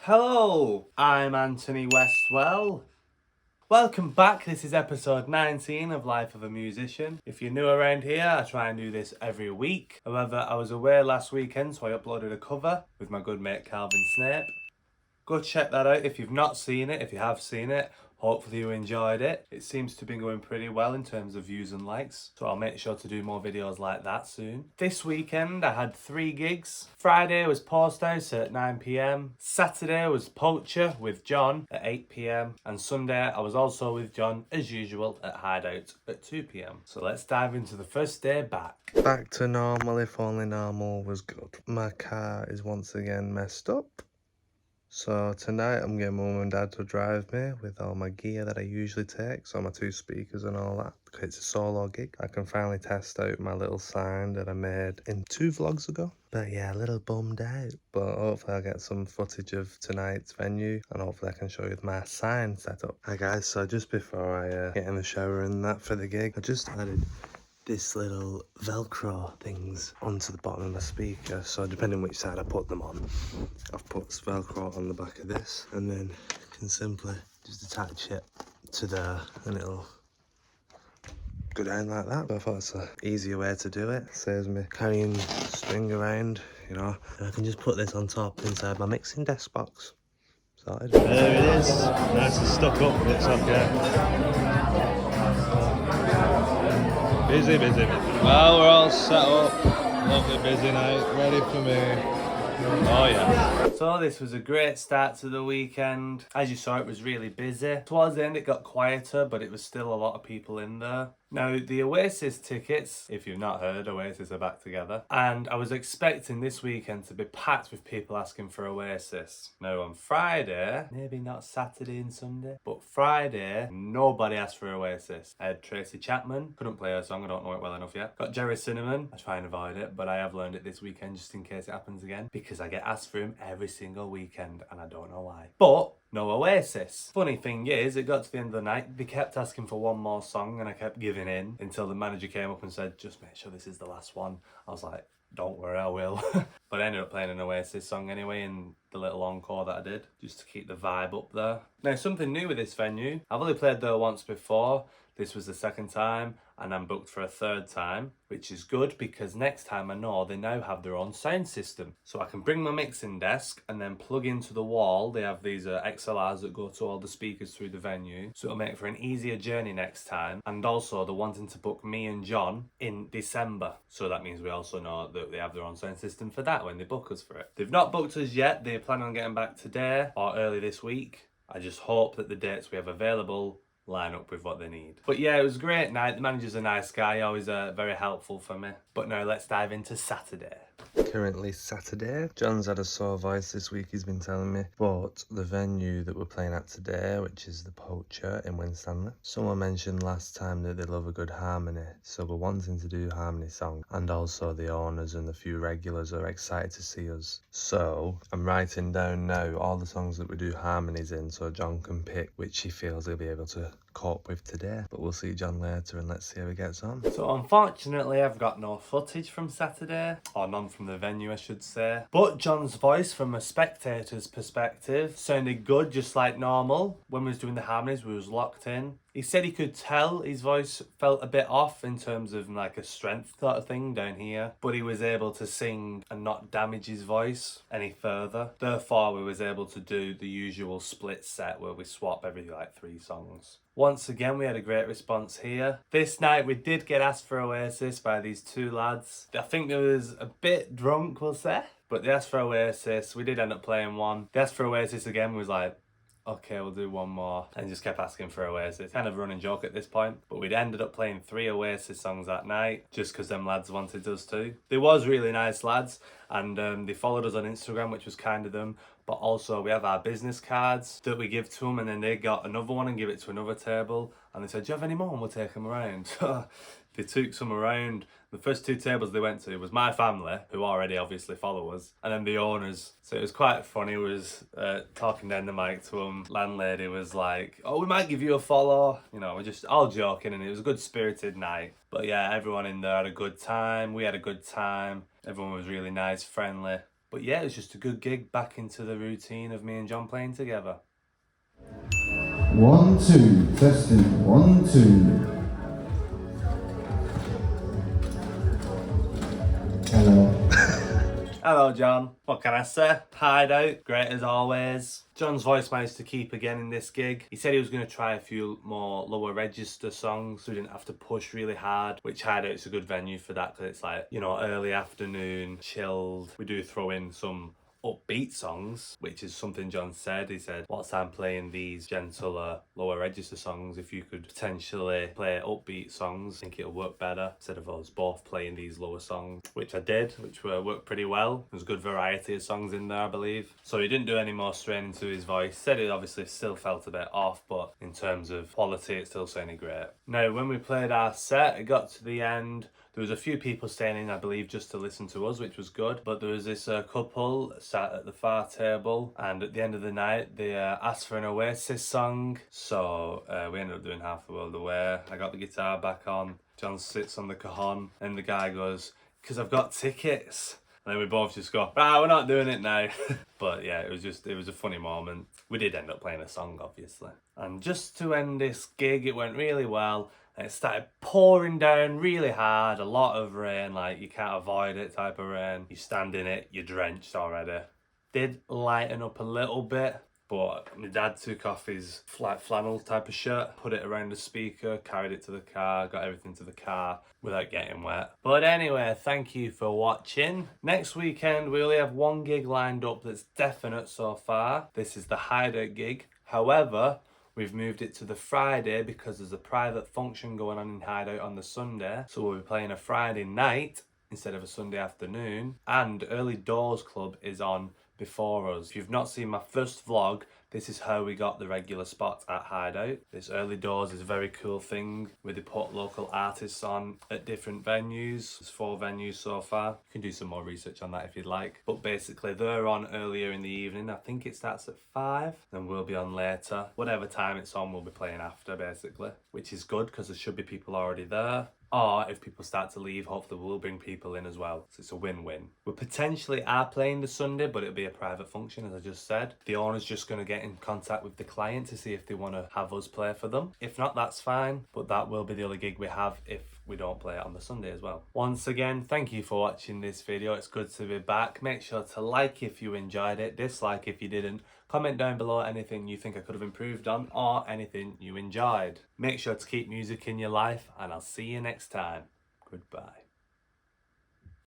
Hello, I'm Antony Westwell. Welcome back. This is episode 19 of Life of a Musician. If you're new around here, I try and do this every week. However, I was away last weekend, so I uploaded a cover with my good mate Calvin Snape. Go check that out if you've not seen it. If you have seen it, hopefully you enjoyed it. It seems to be going pretty well in terms of views and likes, so I'll make sure to do more videos like that soon. This weekend I had 3 gigs. Friday was Post House at 9 PM. Saturday was Poacher with John at 8 PM. And Sunday I was also with John as usual at Hideout at 2 PM. So let's dive into the first day back. Back to normal, if only normal was good. My car is once again messed up. So tonight I'm getting my mum and dad to drive me with all my gear that I usually take, so my 2 speakers and all that, because it's a solo gig. I can finally test out my little sign that I made in 2 vlogs ago. But yeah, a little bummed out. But hopefully I'll get some footage of tonight's venue, and hopefully I can show you my sign setup. Hi guys, so just before I get in the shower and that for the gig, I just added this little Velcro things onto the bottom of my speaker, so depending which side I put them on, I've put Velcro on the back of this, and then you can simply just attach it to there and it'll go down like that. But I thought it's an easier way to do it. Saves me carrying string around, you know. And I can just put this on top inside my mixing desk box. Sorted. There it is. Nice and stuck up, but it's okay. Busy. Well, we're all set up. Lovely busy night. Ready for me. Oh yeah. So this was a great start to the weekend. As you saw, it was really busy. Towards the end it got quieter, but it was still a lot of people in there. Now, the Oasis tickets, if you've not heard, Oasis are back together. And I was expecting this weekend to be packed with people asking for Oasis. Now, on Friday, maybe not Saturday and Sunday, but Friday, nobody asked for Oasis. I had Tracy Chapman, couldn't play her song, I don't know it well enough yet. Got Jerry Cinnamon, I try and avoid it, but I have learned it this weekend just in case it happens again, because I get asked for him every single weekend, and I don't know why. But no Oasis. Funny thing is, it got to the end of the night, they kept asking for one more song and I kept giving in until the manager came up and said, just make sure this is the last one. I was like, don't worry, I will. But I ended up playing an Oasis song anyway in the little encore that I did, just to keep the vibe up there. Now, something new with this venue, I've only played there once before. This was the second time, and I'm booked for a third time, which is good because next time I know they now have their own sound system. So I can bring my mixing desk and then plug into the wall. They have these XLRs that go to all the speakers through the venue. So it'll make for an easier journey next time. And also they're wanting to book me and John in December. So that means we also know that they have their own sound system for that when they book us for it. They've not booked us yet. They plan on getting back today or early this week. I just hope that the dates we have available line up with what they need. But yeah, it was a great night. The manager's a nice guy, always very helpful for me. But now let's dive into Saturday. Currently Saturday. John's had a sore voice this week, he's been telling me. But the venue that we're playing at today, which is the Poacher in Winstanley, someone mentioned last time that they love a good harmony. So we're wanting to do harmony songs. And also the owners and the few regulars are excited to see us. So I'm writing down now all the songs that we do harmonies in so John can pick which he feels he'll be able to cope with today. But we'll see John later and let's see how he gets on. So unfortunately I've got no footage from Saturday, or none from the venue I should say. But John's voice from a spectator's perspective sounded good, just like normal. When we was doing the harmonies we was locked in. He said he could tell his voice felt a bit off in terms of like a strength sort of thing down here, but he was able to sing and not damage his voice any further. Therefore we was able to do the usual split set where we swap every like 3 songs. Once again, we had a great response here. This night we did get asked for Oasis by these 2 lads. I think they was a bit drunk, we'll say, but they asked for Oasis. We did end up playing one. They asked for Oasis again, we was like, okay, we'll do one more, and just kept asking for Oasis. Kind of a running joke at this point, but we'd ended up playing 3 Oasis songs that night just because them lads wanted us to. They was really nice lads, and they followed us on Instagram, which was kind of them. But also we have our business cards that we give to them, and then they got another one and give it to another table, and they said, do you have any more? And we'll take them around. They took some around. The first 2 tables they went to was my family, who already obviously follow us, and then the owners. So it was quite funny. We was talking down the mic to them. Landlady was like, oh, we might give you a follow. You know, we're just all joking, and it was a good spirited night. But yeah, everyone in there had a good time. We had a good time. Everyone was really nice, friendly. But yeah, it was just a good gig, back into the routine of me and John playing together. 1, 2, testing, 1, 2. Hello. Hello, John. What can I say? Hideout, great as always. John's voice managed to keep again in this gig. He said he was going to try a few more lower register songs so he didn't have to push really hard, which Hideout's a good venue for that because it's like, you know, early afternoon, chilled. We do throw in some upbeat songs, which is something John said. He said, whilst I'm playing these gentler, lower register songs, if you could potentially play upbeat songs, I think it'll work better instead of us both playing these lower songs, which I did, which worked pretty well. There's a good variety of songs in there, I believe. So he didn't do any more straining to his voice. Said it obviously still felt a bit off, but in terms of quality, it still sounded great. Now, when we played our set, it got to the end. There was a few people staying in, I believe, just to listen to us, which was good. But there was this couple sat at the far table, and at the end of the night, they asked for an Oasis song. So we ended up doing Half the World Away. I got the guitar back on. John sits on the cajon, and the guy goes, "'Cause I've got tickets." And then we both just go, "Ah, we're not doing it now." But yeah, it was a funny moment. We did end up playing a song, obviously. And just to end this gig, it went really well. And it started pouring down really hard, a lot of rain, like you can't avoid it type of rain. You stand in it, you're drenched already. Did lighten up a little bit, but my dad took off his flannel type of shirt, put it around the speaker, carried it to the car, got everything to the car without getting wet. But anyway, thank you for watching. Next weekend, we only have one gig lined up that's definite so far. This is the Hideout gig. However, we've moved it to the Friday because there's a private function going on in Hideout on the Sunday. So we'll be playing a Friday night instead of a Sunday afternoon. And Early Doors Club is on before us. If you've not seen my first vlog, this is how we got the regular spots at Hideout. This Early Doors is a very cool thing where they put local artists on at different venues. There's 4 venues so far. You can do some more research on that if you'd like. But basically they're on earlier in the evening. I think it starts at 5, then we'll be on later. Whatever time it's on, we'll be playing after basically, which is good because there should be people already there. Or if people start to leave, hopefully we'll bring people in as well. So it's a win-win. We potentially are playing the Sunday, but it'll be a private function, as I just said. The owner's just going to get in contact with the client to see if they want to have us play for them. If not, that's fine. But that will be the only gig we have if we don't play it on the Sunday as well. Once again, thank you for watching this video. It's good to be back. Make sure to like if you enjoyed it, dislike if you didn't. Comment down below anything you think I could have improved on or anything you enjoyed. Make sure to keep music in your life and I'll see you next time. Goodbye.